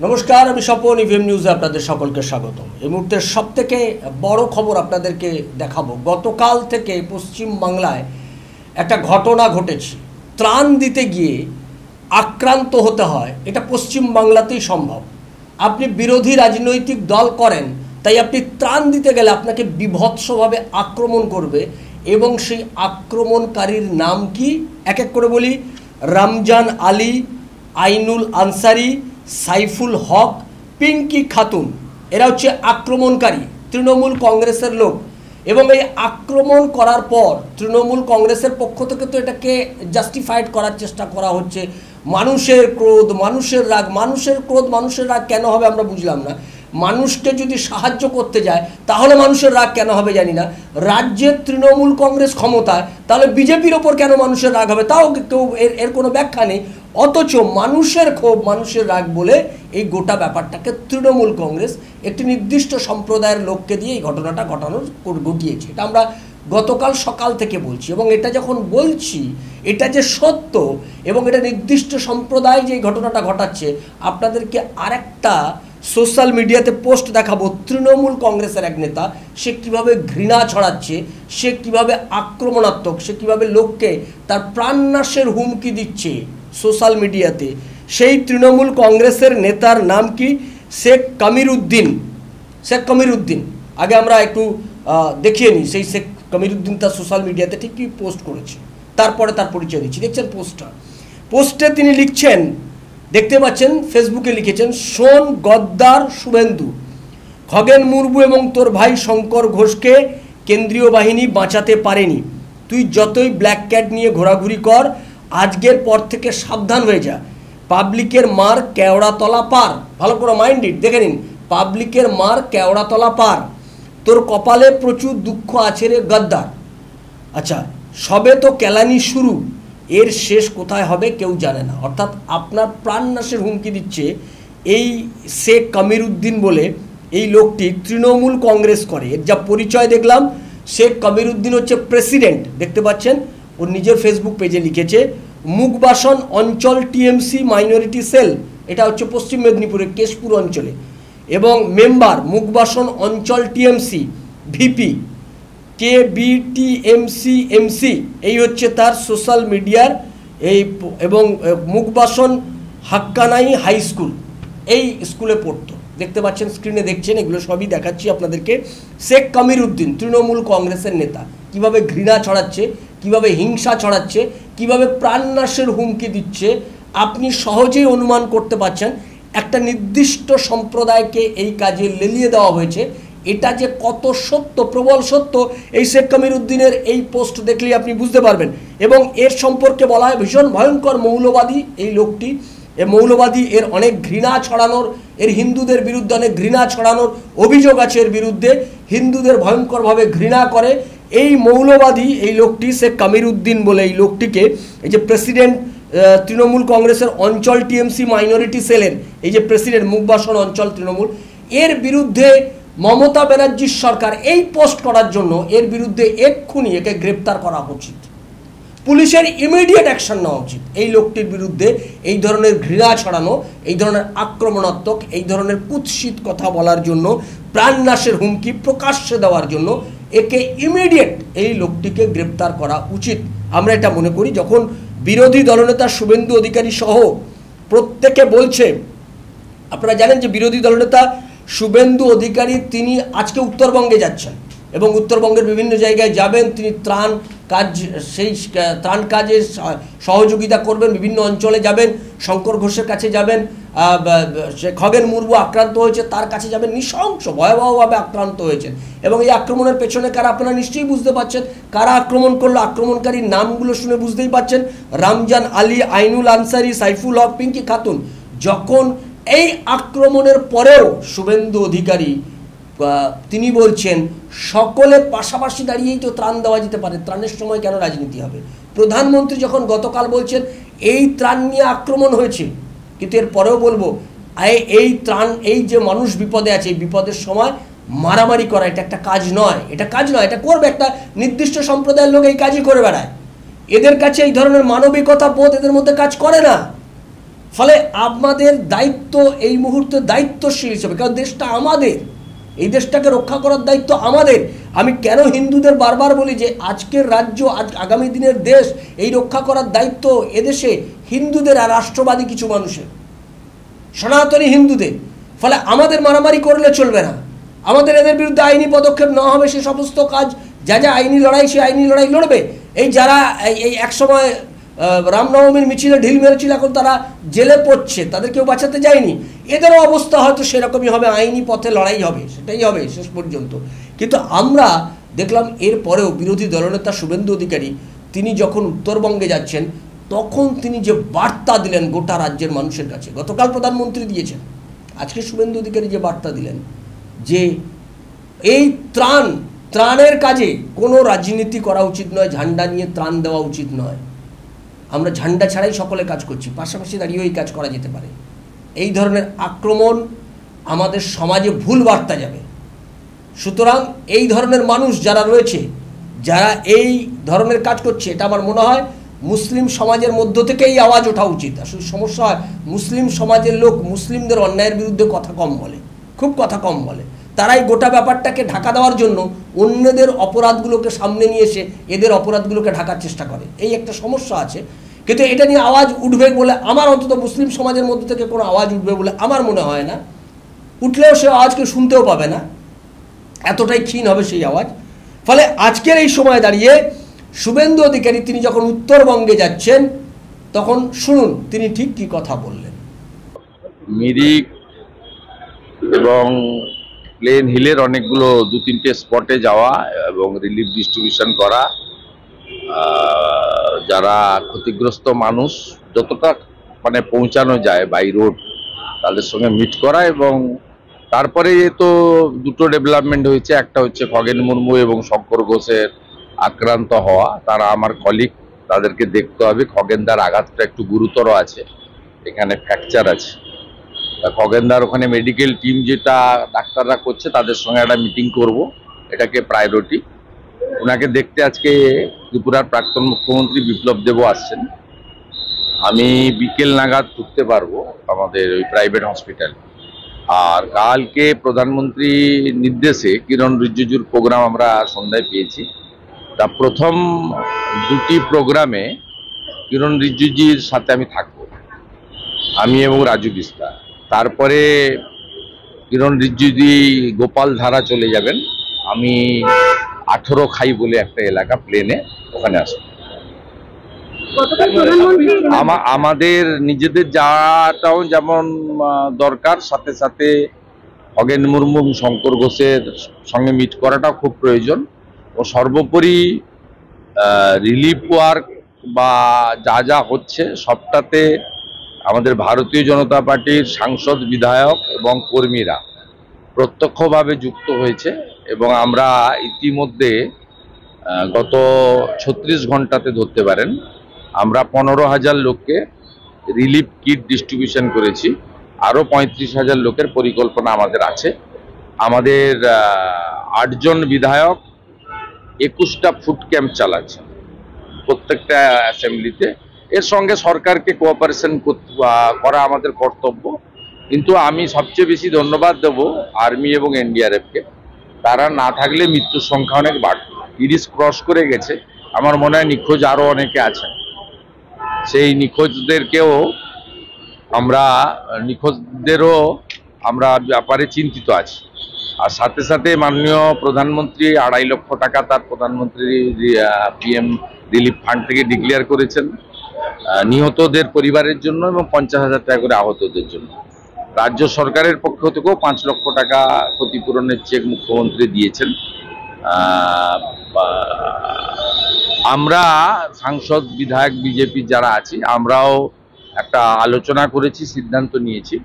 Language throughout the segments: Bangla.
নমস্কার, আমি স্বপন। ইভিএম নিউজে আপনাদের সকলকে স্বাগত। এই মুহূর্তের সবথেকে বড় খবর আপনাদেরকে দেখাবো। গতকাল থেকে পশ্চিম বাংলায় একটা ঘটনা ঘটেছে। ত্রাণ দিতে গিয়ে আক্রান্ত হতে হয়, এটা পশ্চিম বাংলাতেই সম্ভব। আপনি বিরোধী রাজনৈতিক দল করেন, তাই আপনি ত্রাণ দিতে গেলে আপনাকে বিভৎসভাবে আক্রমণ করবে। এবং সেই আক্রমণকারীর নাম কি এক এক করে বলি। রমজান আলী, আইনুল আনসারি, সাইফুল হক, পিঙ্কি খাতুন, এরা হচ্ছে আক্রমণকারী, তৃণমূল কংগ্রেসের লোক। এবং এই আক্রমণ করার পর তৃণমূল কংগ্রেসের পক্ষ থেকে তো এটাকে জাস্টিফাইড করার চেষ্টা করা হচ্ছে। মানুষের ক্রোধ, মানুষের রাগ, মানুষের ক্রোধ মানুষের রাগ কেন হবে আমরা বুঝলাম না। মানুষকে যদি সাহায্য করতে যায় তাহলে মানুষের রাগ কেন হবে জানি না। রাজ্যের তৃণমূল কংগ্রেস ক্ষমতায়, তাহলে বিজেপির ওপর কেন মানুষের রাগ হবে তাও কেউ এর কোনো ব্যাখ্যা নেই। অথচ মানুষের ক্ষোভ, মানুষের রাগ বলে এই গোটা ব্যাপারটাকে তৃণমূল কংগ্রেস একটি নির্দিষ্ট সম্প্রদায়ের লোককে দিয়ে এই ঘটনাটা ঘটিয়েছে। এটা আমরা গতকাল সকাল থেকে বলছি। এবং এটা যখন বলছি, এটা যে সত্য এবং এটা নির্দিষ্ট সম্প্রদায় যে এই ঘটনাটা ঘটাচ্ছে, আপনাদেরকে আরেকটা সোশ্যাল মিডিয়াতে পোস্ট দেখাবো। তৃণমূল কংগ্রেসের এক নেতা, সে কীভাবে ঘৃণা ছড়াচ্ছে, সে কীভাবে আক্রমণাত্মক, সে কীভাবে লোককে তার প্রাণনাশের হুমকি দিচ্ছে সোশ্যাল মিডিয়াতে। সেই তৃণমূল কংগ্রেসের নেতার নাম কি? শেখ কামিরুদ্দিন। শেখ কামিরুদ্দিন, আগে আমরা একটু দেখিয়ে নিই সেই শেখ কামিরুদ্দিন তার সোশ্যাল মিডিয়াতে ঠিক কী পোস্ট করেছে, তারপরে তার পরিচয় দিচ্ছি। দেখছেন পোস্টে তিনি লিখছেন, দেখতে পাচ্ছেন, ফেসবুকে লিখেছেন, শোন গদ্দার শুভেন্দু, খগেন মুর্মু এবং তোর ভাই শঙ্কর ঘোষকে কেন্দ্রীয় বাহিনী বাঁচাতে পারেনি। তুই যতই ব্ল্যাক ক্যাট নিয়ে ঘোরাঘুরি কর, আজকের পর থেকে সাবধান হয়ে যা। পাবলিকের মার কেওড়াতলা পার। ভালো করে মাইন্ড ইট, দেখে নিন, পাবলিকের মার কেওড়াতলা পার। তোর কপালে প্রচুর দুঃখ আছে রে গদ্দার। আচ্ছা, সবে তো কেলানি শুরু, এর শেষ কোথায় হবে কেউ জানে না। অর্থাৎ আপনার প্রাণনাশের হুমকি দিচ্ছে এই শেখ কামিরুদ্দিন বলে এই লোকটি তৃণমূল কংগ্রেস করে। এর যা পরিচয় দেখলাম, শেখ কামিরুদ্দিন হচ্ছে প্রেসিডেন্ট। দেখতে পাচ্ছেন, ওর নিজের ফেসবুক পেজে লিখেছে, মুখবাসন অঞ্চল টিএমসি মাইনরিটি সেল, এটা হচ্ছে পশ্চিম মেদিনীপুরের কেশপুর অঞ্চলে। এবং মেম্বার মুখবাসন অঞ্চল টিএমসি ভিপি KBTMC, এই হচ্ছে তার সোশ্যাল মিডিয়ার এই। এবং মুখবাসন হাক্কানাই হাই স্কুল, এই স্কুলে পড়তো। দেখতে পাচ্ছেন, স্ক্রিনে দেখছেন, এগুলো সবই দেখাচ্ছি আপনাদেরকে। শেখ কামিরুদ্দিন তৃণমূল কংগ্রেসের নেতা, কিভাবে ঘৃণা ছড়াচ্ছে, কিভাবে হিংসা ছড়াচ্ছে, কিভাবে প্রাণনাশের হুমকি দিচ্ছে, আপনি সহজেই অনুমান করতে পারছেন। একটা নির্দিষ্ট সম্প্রদায়কে এই কাজে লেলিয়ে দেওয়া হয়েছে, এটা যে কত সত্য, প্রবল সত্য, এই শেখ কামিরুদ্দিনের এই পোস্ট দেখলেই আপনি বুঝতে পারবেন। এবং এর সম্পর্কে বলা হয় ভীষণ ভয়ঙ্কর মৌলবাদী এই লোকটি। এ মৌলবাদী, এর অনেক ঘৃণা ছড়ানোর, এর হিন্দুদের বিরুদ্ধে অনেক ঘৃণা ছড়ানোর অভিযোগ আছে। এর বিরুদ্ধে হিন্দুদের ভয়ঙ্করভাবে ঘৃণা করে এই মৌলবাদী এই লোকটি, শেখ কামিরুদ্দিন বলে এই লোকটিকে, এই যে প্রেসিডেন্ট তৃণমূল কংগ্রেসের অঞ্চল টিএমসি মাইনরিটি সেলের এই যে প্রেসিডেন্ট মুখবাসন অঞ্চল তৃণমূল, এর বিরুদ্ধে মমতা ব্যানার্জির সরকার এই পোস্ট করার জন্য এর বিরুদ্ধে এক্ষুনি একে গ্রেপ্তার করা উচিত। পুলিশের ইমিডিয়েট অ্যাকশন নেওয়া উচিত। এই লোকটির বিরুদ্ধে এই ধরনের ঘৃণা ছড়ানো, এই ধরনের আক্রমণাত্মক, এই ধরনের কুৎসিত কথা বলার জন্য, প্রাণনাশের হুমকি প্রকাশ্যে দেওয়ার জন্য একে ইমিডিয়েট এই লোকটিকে গ্রেপ্তার করা উচিত। আমরা এটা মনে করি। যখন বিরোধী দলনেতা শুভেন্দু অধিকারী সহ প্রত্যেকে বলছে, আপনারা জানেন যে বিরোধী দলনেতা শুভেন্দু অধিকারী তিনি আজকে উত্তরবঙ্গে যাচ্ছেন এবং উত্তরবঙ্গের বিভিন্ন জায়গায় যাবেন। তিনি সেই ত্রাণ কাজে সহযোগিতা করবেন, বিভিন্ন অঞ্চলে যাবেন, শঙ্কর ঘোষের কাছে যাবেন, খগেন মুর্মু আক্রান্ত হয়েছে তার কাছে যাবেন, নৃশংস ভয়াবহভাবে আক্রান্ত হয়েছেন। এবং এই আক্রমণের পেছনে কারা, আপনারা নিশ্চয়ই বুঝতে পারছেন কারা আক্রমণ করলো। আক্রমণকারীর নামগুলো শুনে বুঝতেই পারছেন, রমজান আলী, আইনুল আনসারি, সাইফুল হক, পিঙ্কি খাতুন। যখন এই আক্রমণের পরেও শুভেন্দু অধিকারী তিনি বলছেন সকলে পাশাপাশি দাঁড়িয়েই তো ত্রাণ দেওয়া যেতে পারে, ত্রাণের সময় কেন রাজনীতি হবে। প্রধানমন্ত্রী যখন গতকাল বলছেন এই ত্রাণ নিয়ে আক্রমণ হয়েছে, কিন্তু এর পরেও বলবো এই ত্রাণ, এই যে মানুষ বিপদে আছে, এই বিপদের সময় মারামারি করা এটা একটা কাজ নয়, এটা কাজ নয়, এটা করবে একটা নির্দিষ্ট সম্প্রদায়ের লোক এই কাজই করে বেড়ায়। এদের কাছে এই ধরনের মানবিকতা বোধ এদের মধ্যে কাজ করে না। ফলে আমাদের দায়িত্ব এই মুহূর্তে দায়িত্বশীল হিসেবে, কারণ দেশটা আমাদের, এই দেশটাকে রক্ষা করার দায়িত্ব আমাদের। আমি কেন হিন্দুদের বারবার বলি যে আজকের রাজ্য, আগামী দিনের দেশ, এই রক্ষা করার দায়িত্ব এদেশে হিন্দুদের আর রাষ্ট্রবাদী কিছু মানুষের, সনাতনী হিন্দুদের। ফলে আমাদের মারামারি করলে চলবে না, আমাদের এদের বিরুদ্ধে আইনি পদক্ষেপ নেওয়া হবে। সে সমস্ত কাজ, যা যা আইনি লড়াই, সে আইনি লড়াই লড়বে। এই যারা এই একসময় রামনবমীর মিছিলে ঢিল মেরেছিল, এখন তারা জেলে পড়ছে, তাদের কেউ বাঁচাতে যায়নি। এদেরও অবস্থা হয়তো সেরকমই হবে, আইনি পথে লড়াই হবে, সেটাই হবে শেষ পর্যন্ত। কিন্তু আমরা দেখলাম এরপরেও বিরোধী দলনেতা শুভেন্দু অধিকারী, তিনি যখন উত্তরবঙ্গে যাচ্ছেন, তখন তিনি যে বার্তা দিলেন গোটা রাজ্যের মানুষের কাছে, গতকাল প্রধানমন্ত্রী দিয়েছেন, আজকে শুভেন্দু অধিকারী যে বার্তা দিলেন যে এই ত্রাণের কাজে কোনো রাজনীতি করা উচিত নয়, ঝান্ডা নিয়ে ত্রাণ দেওয়া উচিত নয়, আমরা ঝান্ডা ছাড়াই সকলে কাজ করছি, পাশাপাশি দাঁড়িয়েও এই কাজ করা যেতে পারে। এই ধরনের আক্রমণ আমাদের সমাজে ভুল বার্তা যাবে। সুতরাং এই ধরনের মানুষ যারা রয়েছে, যারা এই ধরনের কাজ করছে, এটা আমার মনে হয় মুসলিম সমাজের মধ্য থেকেই আওয়াজ ওঠা উচিত। আসলে সমস্যা হয় মুসলিম সমাজের লোক মুসলিমদের অন্যায়ের বিরুদ্ধে কথা কম বলে, খুব কথা কম বলে। তারাই গোটা ব্যাপারটাকে ঢাকা দেওয়ার জন্য অন্যদের অপরাধগুলোকে সামনে নিয়ে এসে এদের অপরাধগুলোকে ঢাকার চেষ্টা করে। এই একটা সমস্যা আছে। কিন্তু এটা নিয়ে আওয়াজ উঠবে বলে আমার, অন্তত মুসলিম সমাজের মধ্যে থেকে কোনো আওয়াজ উঠবে বলে আমার মনে হয় না। উঠলেও সে আওয়াজকে শুনতেও পাবে না, এতটাই ক্ষীণ হবে সেই আওয়াজ। ফলে আজকের এই সময় দাঁড়িয়ে শুভেন্দু অধিকারী তিনি যখন উত্তরবঙ্গে যাচ্ছেন, তখন শুনুন তিনি ঠিক কি কথা বললেন। মিরিক এবং প্লেন হিলের অনেকগুলো 2-3টে স্পটে যাওয়া এবং রিলিফ ডিস্ট্রিবিউশন করা, যারা ক্ষতিগ্রস্ত মানুষ যতটা মানে পৌঁছানো যায় বাই রোড তাদের সঙ্গে মিট করা। এবং তারপরে তো দুটো ডেভেলপমেন্ট হয়েছে, একটা হচ্ছে খগেন মুর্মু এবং শঙ্কর ঘোষের আক্রান্ত হওয়া, তারা আমার কলিগ, তাদেরকে দেখতে হবে। খগেনদার আঘাতটা একটু গুরুতর আছে, এখানে ফ্র্যাকচার আছে। খগেনদার ওখানে মেডিকেল টিম যেটা ডাক্তাররা করছে তাদের সঙ্গে একটা মিটিং করব, এটাকে প্রায়োরিটি। ওনাকে দেখতে আজকে ত্রিপুরার প্রাক্তন মুখ্যমন্ত্রী বিপ্লব দেবও আসছেন। আমি বিকেল নাগাদ ঢুকতে পারবো আমাদের ওই প্রাইভেট হসপিটাল। আর কালকে প্রধানমন্ত্রী নির্দেশে কিরণ রিজিজুর প্রোগ্রাম আমরা সন্ধ্যায় পেয়েছি। তা প্রথম দুটি প্রোগ্রামে কিরণ রিজিজুর সাথে আমি থাকবো, আমি এবং রাজু বিস্তা। তারপরে কিরণ রিজিজু গোপাল ধারা চলে যাবেন, আমি 18 খাই বলে একটা এলাকা প্লেনে, ওখানে আসবো। আমাদের নিজেদের যাওয়াটাও যেমন দরকার, সাথে সাথে খগেন মুর্মু এবং শঙ্কর ঘোষের সঙ্গে মিট করাটাও খুব প্রয়োজন। ও সর্বোপরি রিলিফ ওয়ার্ক বা যা যা হচ্ছে সবটাতে আমাদের ভারতীয় জনতা পার্টির সাংসদ, বিধায়ক এবং কর্মীরা প্রত্যক্ষভাবে যুক্ত হয়েছে। এবং আমরা ইতিমধ্যে গত 36 ঘন্টাতে ধরতে পারেন আমরা 15,000 লোককে রিলিফ কিট ডিস্ট্রিবিউশন করেছি। আরও 35,000 লোকের পরিকল্পনা আমাদের আছে। আমাদের 8 জন বিধায়ক 21টা ফুড ক্যাম্প চালাচ্ছেন প্রত্যেকটা অ্যাসেম্বলিতে। এর সঙ্গে সরকারকে কোঅপারেশন করা আমাদের কর্তব্য। কিন্তু আমি সবচেয়ে বেশি ধন্যবাদ দেব আর্মি এবং এনডিআরএফকে। তারা না থাকলে মৃত্যুর সংখ্যা অনেক বাড়ত, 30 ক্রস করে গেছে। আমার মনে হয় নিখোঁজ আরও অনেকে আছেন, সেই নিখোঁজদেরকেও নিখোঁজদেরও আমরা ব্যাপারে চিন্তিত আছি। আর সাথে সাথে মাননীয় প্রধানমন্ত্রী 2.5 লক্ষ টাকা তার প্রধানমন্ত্রী পিএম রিলিফ ফান্ড থেকে ডিক্লেয়ার করেছেন নিহতদের পরিবারের জন্য, এবং 50,000 টাকা করে আহতদের জন্য। রাজ্য সরকারের পক্ষ থেকেও 5 লক্ষ টাকা ক্ষতিপূরণের চেক মুখ্যমন্ত্রী দিয়েছেন। আমরা সাংসদ, বিধায়ক, বিজেপি যারা আছি, আমরাও একটা আলোচনা করেছি, সিদ্ধান্ত নিয়েছি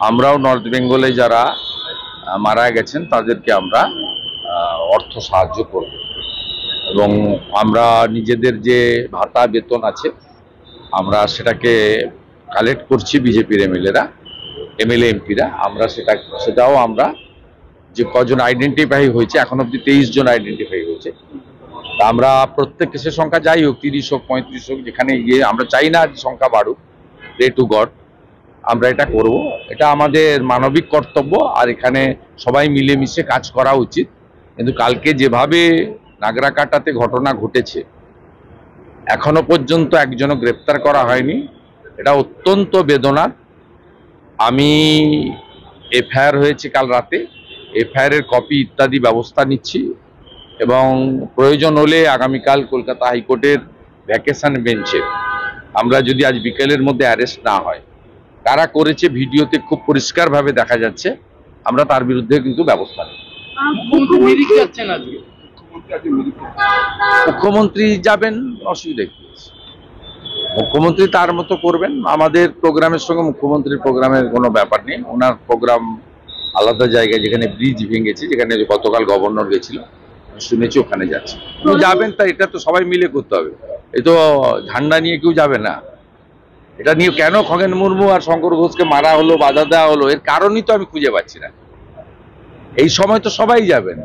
আমরাও নর্থ বেঙ্গলে যারা মারা গেছেন তাদেরকে আমরা অর্থ সাহায্য করব। এবং আমরা নিজেদের যে ভাতা বেতন আছে আমরা সেটাকে কালেক্ট করছি, বিজেপির এমএলএ এমপিরা। আমরা সেটাও আমরা যে কজন আইডেন্টিফাই হয়েছে, এখন অব্দি 23 জন আইডেন্টিফাই হয়েছে। আমরা প্রত্যেক কেসের সংখ্যা যাই হোক, 30 হোক 35 হোক, যেখানে গিয়ে আমরা চাই না সংখ্যা বাড়ুক, প্রে টু গড। আমরা এটা করব। এটা আমাদের মানবিক কর্তব্য, আর এখানে সবাই মিলেমিশে কাজ করা উচিত। কিন্তু কালকে যেভাবে নাগরাকাটাতে ঘটনা ঘটেছে, এখনো পর্যন্ত একজনও গ্রেপ্তার করা হয়নি, এটা অত্যন্ত বেদনার। আমি এফআইআর হয়েছে কাল রাতে, এফআইআর এর কপি ইত্যাদি ব্যবস্থা নিচ্ছি এবং প্রয়োজন হলে আগামীকাল কলকাতা হাইকোর্টের ভ্যাকেশন বেঞ্চে আমরা যদি আজ বিকেলের মধ্যে অ্যারেস্ট না হয়, কারা করেছে ভিডিওতে খুব পরিষ্কারভাবে দেখা যাচ্ছে, আমরা তার বিরুদ্ধে কিন্তু ব্যবস্থা নেব। মুখ্যমন্ত্রী যাবেন, অসুবিধা কি? মুখ্যমন্ত্রী তার মতো করবেন, আমাদের প্রোগ্রামের সঙ্গে মুখ্যমন্ত্রীর প্রোগ্রামের কোনো ব্যাপার নেই। ওনার প্রোগ্রাম আলাদা জায়গায়, যেখানে ব্রিজ ভেঙেছে, যেখানে গতকাল গভর্নর গেছিল, শুনেছি ওখানে যাচ্ছে। যাবেন, তা এটা তো সবাই মিলে করতে হবে। এই তো ঝান্ডা নিয়ে কেউ যাবে না। এটা নিয়ে কেন খগেন মুর্মু আর শঙ্কর ঘোষকে মারা হলো, বাধা দেওয়া হলো, এর কারণই তো আমি খুঁজে পাচ্ছি না। এই সময় তো সবাই যাবেন,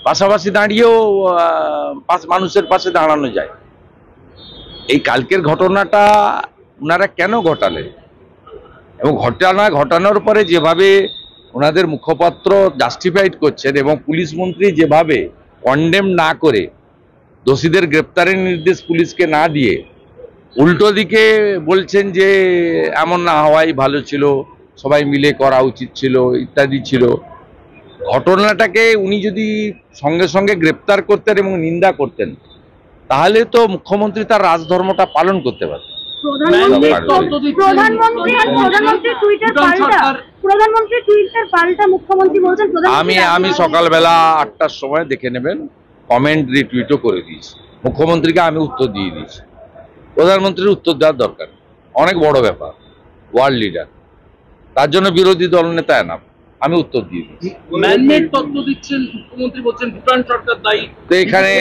পাশাপাশি দাঁড়িয়েও মানুষের পাশে দাঁড়ানো যায়। এই কালকের ঘটনাটা ওনারা কেন ঘটালেন, এবং ঘটানোর পরে যেভাবে ওনাদের মুখপাত্র জাস্টিফাইড করছেন এবং পুলিশ মন্ত্রী যেভাবে কন্ডেম না করে দোষীদের গ্রেপ্তারের নির্দেশ পুলিশকে না দিয়ে উল্টো দিকে বলছেন যে এমন না হওয়াই ভালো ছিল, সবাই মিলে করা উচিত ছিল ইত্যাদি ছিল। ঘটনাটাকে উনি যদি সঙ্গে সঙ্গে গ্রেপ্তার করতেন এবং নিন্দা করতেন, তাহলে তো মুখ্যমন্ত্রী তার রাজধর্মটা পালন করতে পারতেন। আমি সকালবেলা 8টার সময় দেখে নেবেন, কমেন্ট রিটুইটও করে দিয়েছি। মুখ্যমন্ত্রীকে আমি উত্তর দিয়ে দিয়েছি, প্রধানমন্ত্রীর উত্তর দেওয়ার দরকার, অনেক বড় ব্যাপার, ওয়ার্ল্ড লিডার, তার জন্য বিরোধী দল নেতা এনাফ। আমি উত্তর দিয়ে দিচ্ছি। তো এখানে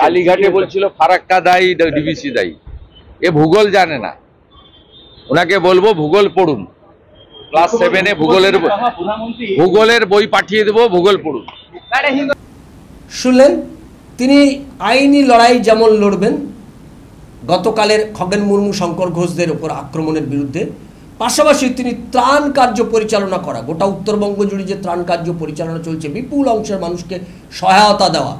কালীঘাটে বলছিল ফারাক্কা দায়ী, ডিবিসি দায়ী। এ ভূগোল জানে না, ওনাকে বলবো ভূগোল পড়ুন, ক্লাস 7-এ ভূগোলের বই পাঠিয়ে দেবো, ভূগোল পড়ুন। শুনলেন, তিনি আইনি লড়াই যেমন লড়বেন গতকালের খগেন মুর্মু শঙ্কর ঘোষদের উপর আক্রমণের বিরুদ্ধে, পাশাপাশি তিনি ত্রাণ কার্য পরিচালনা করা, গোটা উত্তরবঙ্গ জুড়ে যে ত্রাণ কার্য পরিচালনা চলছে, বিপুল অংশের মানুষকে সহায়তা দেওয়া,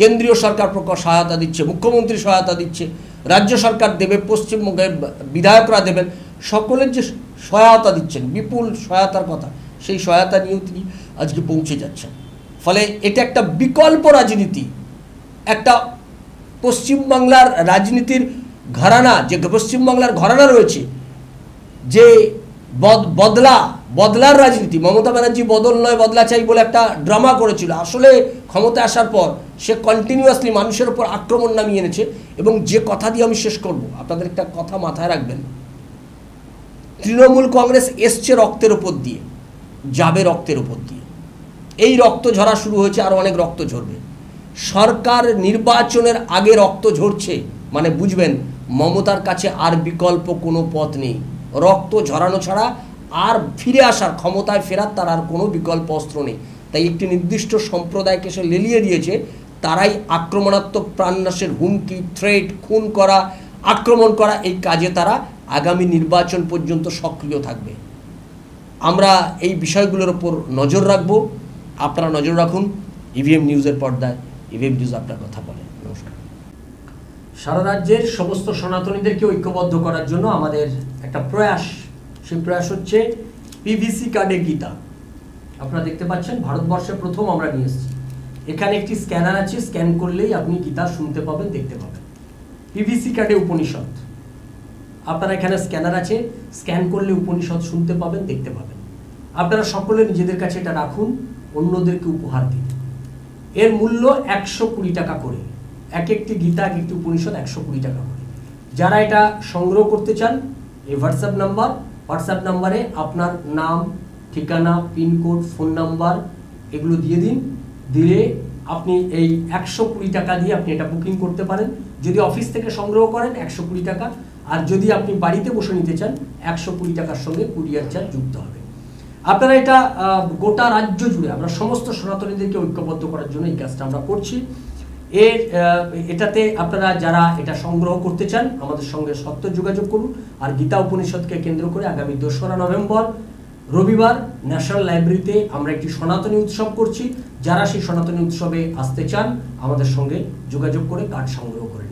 কেন্দ্রীয় সরকার সহায়তা দিচ্ছে, মুখ্যমন্ত্রী সহায়তা দিচ্ছে, রাজ্য সরকার দেবে, পশ্চিমবঙ্গের বিধায়করা দেবেন, সকলের যে সহায়তা দিচ্ছেন, বিপুল সহায়তার কথা, সেই সহায়তা নিয়েও তিনি আজকে পৌঁছে যাচ্ছেন। ফলে এটা একটা বিকল্প রাজনীতি, একটা পশ্চিমবাংলার রাজনীতির ঘরানা, যে পশ্চিমবাংলার ঘরানা রয়েছে, যে বদলার রাজনীতি। মমতা ব্যানার্জি বদল নয় বদলা চাই বলে একটা ড্রামা করেছিল, আসলে ক্ষমতায় আসার পর সে কন্টিনিউয়াসলি মানুষের উপর আক্রমণ নামিয়ে এনেছে। এবং যে কথা দিয়ে আমি শেষ করব, আপনাদের একটা কথা মাথায় রাখবেন, তৃণমূল কংগ্রেস এসছে রক্তের উপর দিয়ে, যাবে রক্তের উপর দিয়ে। এই রক্ত ঝরা শুরু হয়েছে, আরও অনেক রক্ত ঝরবে। সরকার নির্বাচনের আগে রক্ত ঝরছে মানে বুঝবেন মমতার কাছে আর বিকল্প কোনো পথ নেই। রক্ত ঝরানো ছাড়া আর ফিরে আসার, ক্ষমতায় ফেরার তার আর কোনো বিকল্প অস্ত্র নেই। তাই একটি নির্দিষ্ট সম্প্রদায়কে সে লেলিয়ে দিয়েছে, তারাই আক্রমণাত্মক প্রাণনাশের হুমকি, থ্রেট, খুন করা, আক্রমণ করা, এই কাজে তারা আগামী নির্বাচন পর্যন্ত সক্রিয় থাকবে। আমরা এই বিষয়গুলোর ওপর নজর রাখব, আপনারা নজর রাখুন। ইভিএম নিউজের পর্দায় ইভিএম নিউজ আপনার কথা বলে। নমস্কার। সারা রাজ্যের সমস্ত সনাতনীদেরকে ঐক্যবদ্ধ করার জন্য আমাদের একটা প্রয়াস, সেই প্রয়াস হচ্ছে পিভিসি কার্ডে গীতা। আপনারা দেখতে পাচ্ছেন ভারতবর্ষে প্রথম আমরা নিয়ে এসেছি। এখানে একটি স্ক্যানার আছে, স্ক্যান করলেই আপনি গীতা শুনতে পাবেন, দেখতে পাবেন। পিভিসি কার্ডে উপনিষদ, আপনারা এখানে স্ক্যানার আছে, স্ক্যান করলে উপনিষদ শুনতে পাবেন, দেখতে পাবেন। আপনারা সকলে নিজেদের কাছে এটা রাখুন, অন্যদেরকে উপহার দিন। এর মূল্য 120 টাকা করে, এক একটি গীতা, এক একটি উপনিষদ 120 টাকা করে। যারা এটা সংগ্রহ করতে চান, এই হোয়াটসঅ্যাপ নাম্বারে আপনার নাম, ঠিকানা, পিনকোড, ফোন নাম্বার এগুলো দিয়ে দিন। দিলে আপনি এই 120 টাকা দিয়ে আপনি এটা বুকিং করতে পারেন। যদি অফিস থেকে সংগ্রহ করেন 120 টাকা, আর যদি আপনি বাড়িতে বসে নিতে চান 120 টাকার সঙ্গে কুরিয়ার চার্জ যুক্ত হবে। আপনারা এটা গোটা রাজ্য জুড়ে আমরা সমস্ত সনাতনীদেরকে ঐক্যবদ্ধ করার জন্য এই কাজটা আমরা করছি। এটাতে আপনারা যারা এটা সংগ্রহ করতে চান আমাদের সঙ্গে সত্য যোগাযোগ করুন। আর গীতা উপনিষদকে কেন্দ্র করে আগামী 2রা নভেম্বর রবিবার ন্যাশনাল লাইব্রেরিতে আমরা একটি সনাতনী উৎসব করছি। যারা সেই সনাতনী উৎসবে আসতে চান আমাদের সঙ্গে যোগাযোগ করে কার্ড সংগ্রহ